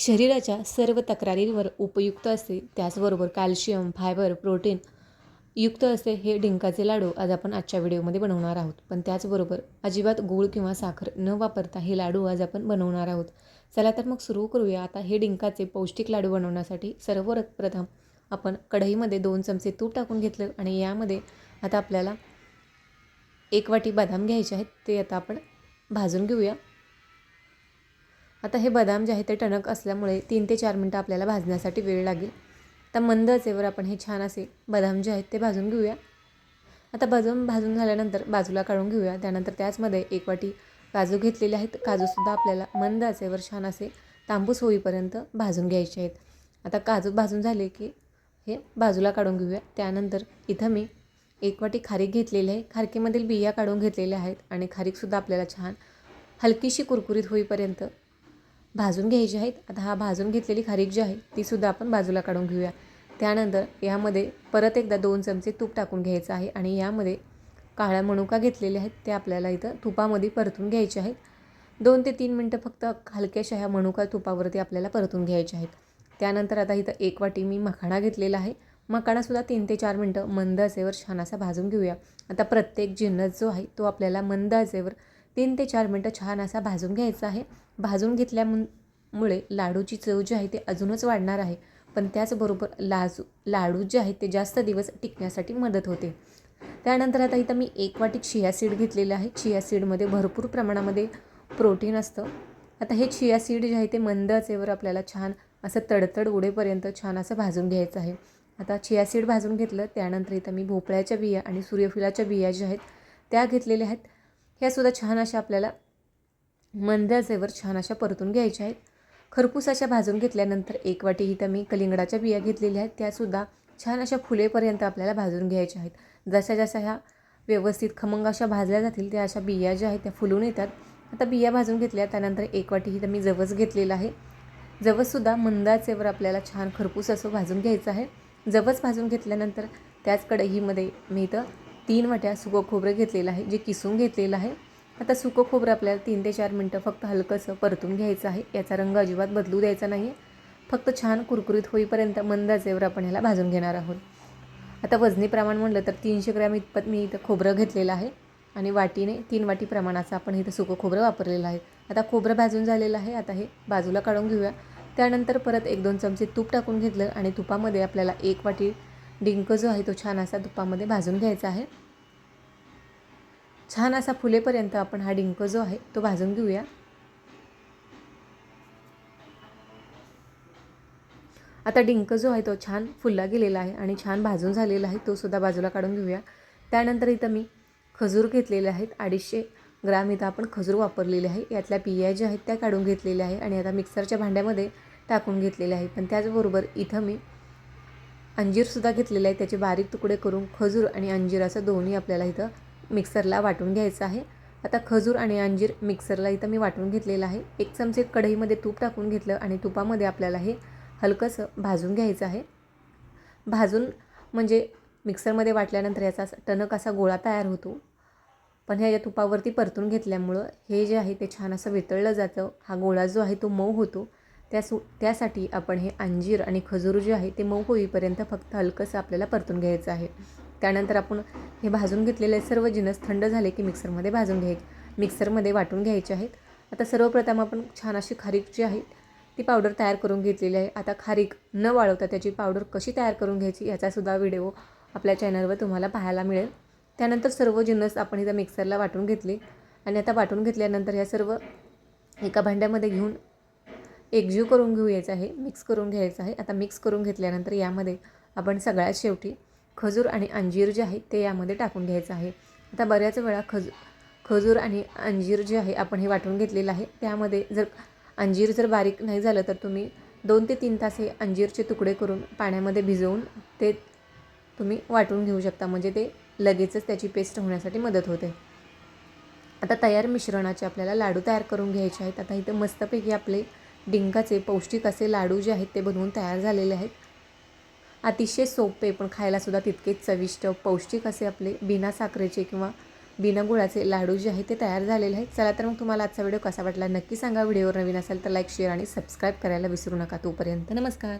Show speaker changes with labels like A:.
A: शरीराच्या सर्व तक्रारींवर उपयुक्त असते. त्याचबरोबर कॅल्शियम, फायबर, प्रोटीन युक्त असे हे डिंकाचे लाडू आज आपण आजच्या व्हिडिओमध्ये बनवणार आहोत. पण त्याचबरोबर अजिबात गूळ किंवा साखर न वापरता हे लाडू आज आपण बनवणार आहोत. चला तर मग सुरू करूया. आता हे डिंकाचे पौष्टिक लाडू बनवण्यासाठी सर्वप्रथम आपण कढईमध्ये 2 चमचे तूप टाकून घेतलं आणि यामध्ये आता आपल्याला 1 वाटी बदाम घ्यायचे आहेत. ते आता आपण भाजून घेऊया. आता हे बदाम जे आहे ते टणक असल्यामुळे 3 ते 4 मिनटं आपल्याला भाजण्यासाठी वेळ लागेल. आता मंद आचेवर आपण हे छान असे बदाम जे आहेत ते भाजून घेऊया. आता भाजून झाल्यानंतर बाजूला काढून घेऊया. त्यानंतर त्याचमध्ये 1 वाटी काजू घेतलेले आहेत. काजूसुद्धा आपल्याला मंद आचेवर छान असे तांबूस होईपर्यंत भाजून घ्यायचे आहेत. आता काजू भाजून झाले की हे बाजूला काढून घेऊया. त्यानंतर इथं मी 1 वाटी खारीक घेतलेली आहे. खारकीमधील बिया काढून घेतलेल्या आहेत आणि खारीकसुद्धा आपल्याला छान हलकीशी कुरकुरीत होईपर्यंत भाजून घ्यायची आहेत. आता हा भाजून घेतलेली खारीक जी आहे तीसुद्धा आपण बाजूला काढून घेऊया. त्यानंतर यामध्ये परत एकदा 2 चमचे तूप टाकून घ्यायचं आहे आणि यामध्ये काळा मनुका घेतलेले आहेत ते आपल्याला इथं तुपामध्ये परतून घ्यायचे आहेत. 2 ते 3 मिनटं फक्त हलक्याशा ह्या मनुका तुपावरती आपल्याला परतून घ्यायचे आहेत. त्यानंतर आता इथं 1 वाटी मी मखाणा घेतलेला आहे. मखाणासुद्धा 3 ते 4 मिनटं मंद आचेवर छान असा भाजून घेऊया. आता प्रत्येक जिन्नस जो आहे तो आपल्याला मंद आचेवर 3 ते 4 मिनटं छान असा भाजून घ्यायचा आहे. भाजून घेतल्यामुळे लाडूची चव जी आहे ते अजूनच वाढणार आहे. पण त्याचबरोबर लाडू जे आहेत ते जास्त दिवस टिकण्यासाठी मदत होते. त्यानंतर आता इथं मी 1 वाटी चिया सीड घेतलेलं आहे. चिया सीडमध्ये भरपूर प्रमाणामध्ये प्रोटीन असतं. आता हे चिया सीड जे आहे ते मंद आचेवर आपल्याला छान असं तडतड उडेपर्यंत छान असं भाजून घ्यायचं आहे. आता चिया सीड भाजून घेतलं. त्यानंतर इथं मी भोपळ्याच्या बिया आणि सूर्यफुलाच्या बिया ज्या आहेत त्या घेतलेल्या आहेत. ह्यासुद्धा छान अशा आपल्याला मंद आचेवर छान अशा परतून घ्यायच्या आहेत. खरपूस अशा भाजून घेतल्यानंतर 1 वाटी इथं मी कलिंगडाच्या बिया घेतलेल्या आहेत. त्यासुद्धा छान अशा फुलेपर्यंत आपल्याला भाजून घ्यायच्या आहेत. जशा ह्या व्यवस्थित खमंग अशा भाजल्या जातील त्या अशा बिया ज्या आहेत त्या फुलून येतात. आता बिया भाजून घेतल्या. त्यानंतर 1 वाटी इथं मी जवस घेतलेला आहे. जवससुद्धा मंद आचेवर आपल्याला छान खरपूस असं भाजून घ्यायचं आहे. जवस भाजून घेतल्यानंतर त्याच कढईमध्ये मी इथं 3 वाट्या सुकं खोबरं घेतलेलं आहे जे किसून घेतलेलं आहे. आता सुकं खोबरं आपल्याला 3 ते 4 मिनटं फक्त हलकंसं परतून घ्यायचं आहे. याचा रंग अजिबात बदलू द्यायचा नाही आहे. फक्त छान कुरकुरीत होईपर्यंत मंद आचेवर आपण ह्याला भाजून घेणार आहोत. आता वजनी प्रमाण म्हटलं तर 300 ग्रॅम इतपत मी इथं खोबरं घेतलेलं आहे आणि वाटीने 3 वाटी प्रमाणाचं आपण इथं सुकं खोबरं वापरलेलं आहे. आता खोबरं भाजून झालेलं आहे. आता हे बाजूला काढून घेऊया. त्यानंतर परत 1-2 चमचे तूप टाकून घेतलं आणि तुपामध्ये आपल्याला 1 वाटी डिंक जो आहे तो छान असा तुपामध्ये भाजून घ्यायचा आहे. छान असा फुलेपर्यंत आपण हा डिंक जो आहे तो भाजून घेऊया. आता डिंक जो आहे तो छान फुलला गेलेला आहे आणि छान भाजून झालेला आहे. तो सुद्धा बाजूला काढून घेऊया. त्यानंतर इथं मी खजूर घेतलेले आहेत. 250 ग्राम इथं आपण खजूर वापरलेले आहे. यातल्या बिया ज्या आहेत त्या काढून घेतलेल्या आहे आणि आता मिक्सरच्या भांड्यामध्ये टाकून घेतलेले आहे. पण त्याचबरोबर इथं मी अंजीरसुद्धा घेतलेलं आहे. त्याचे बारीक तुकडे करून खजूर आणि अंजीर असं दोन्ही आपल्याला इथं मिक्सरला वाटून घ्यायचं आहे. आता खजूर आणि अंजीर मिक्सरला इथं मी वाटून घेतलेलं आहे. 1 चमचे कढईमध्ये तूप टाकून घेतलं आणि तुपामध्ये आपल्याला हे हलकंसं भाजून घ्यायचं आहे. भाजून म्हणजे मिक्सरमध्ये वाटल्यानंतर याचा टणक असा गोळा तयार होतो. पण ह्या तुपावरती परतून घेतल्यामुळं हे जे आहे ते छान असं वितळलं जातं. हा गोळा जो आहे तो मऊ होतो. त्यासाठी आपण हे अंजीर आणि खजूर जे आहे ते मऊ होईपर्यंत फक्त हलकंसं आपल्याला परतून घ्यायचं आहे. त्यानंतर आपण हे भाजून घेतलेले सर्व जिन्नस थंड झाले की मिक्सरमध्ये मिक्सरमध्ये वाटून घ्यायचे आहेत. आता सर्वप्रथम आपण छान अशी खारीक जी आहे ती पावडर तयार करून घेतलेली आहे. आता खारीक न वाळवता त्याची पावडर कशी तयार करून घ्यायची याचासुद्धा व्हिडिओ आपल्या चॅनलवर तुम्हाला पाहायला मिळेल. त्यानंतर सर्व जिन्नस आपण इथं मिक्सरला वाटून घेतले आणि आता वाटून घेतल्यानंतर या सर्व एका भांड्यामध्ये घेऊन एकजीव करून घेऊयाचं आहे. मिक्स करून घ्यायचं आहे. आता मिक्स करून घेतल्यानंतर यामध्ये आपण सगळ्यात शेवटी खजूर आणि अंजीर जे आहे ते यामध्ये टाकून घ्यायचं आहे. आता बऱ्याच वेळा खजूर आणि अंजीर जे आहे आपण हे वाटून घेतलेलं आहे. त्यामध्ये अंजीर जर बारीक नाही झालं तर तुम्ही 2 ते 3 तास हे अंजीरचे तुकडे करून पाण्यामध्ये भिजवून ते तुम्ही वाटून घेऊ शकता. म्हणजे ते लगेचच त्याची पेस्ट होण्यासाठी मदत होते. आता तयार मिश्रणाचे आपल्याला लाडू तयार करून घ्यायचे आहेत. आता इथं मस्तपैकी आपले डिंकाचे पौष्टिक असे लाडू जे आहेत ते बनवून तयार झालेले आहेत. अतिशय सोपे पण खायलासुद्धा तितकेच चविष्ट पौष्टिक असे आपले बिना साखरेचे किंवा बिना गुळाचे लाडू जे आहे ते तयार झालेले आहेत. चला तर मग तुम्हाला आजचा व्हिडिओ कसा वाटला नक्की सांगा. व्हिडिओवर नवीन असाल तर लाईक, शेअर आणि सबस्क्राईब करायला विसरू नका. तोपर्यंत नमस्कार.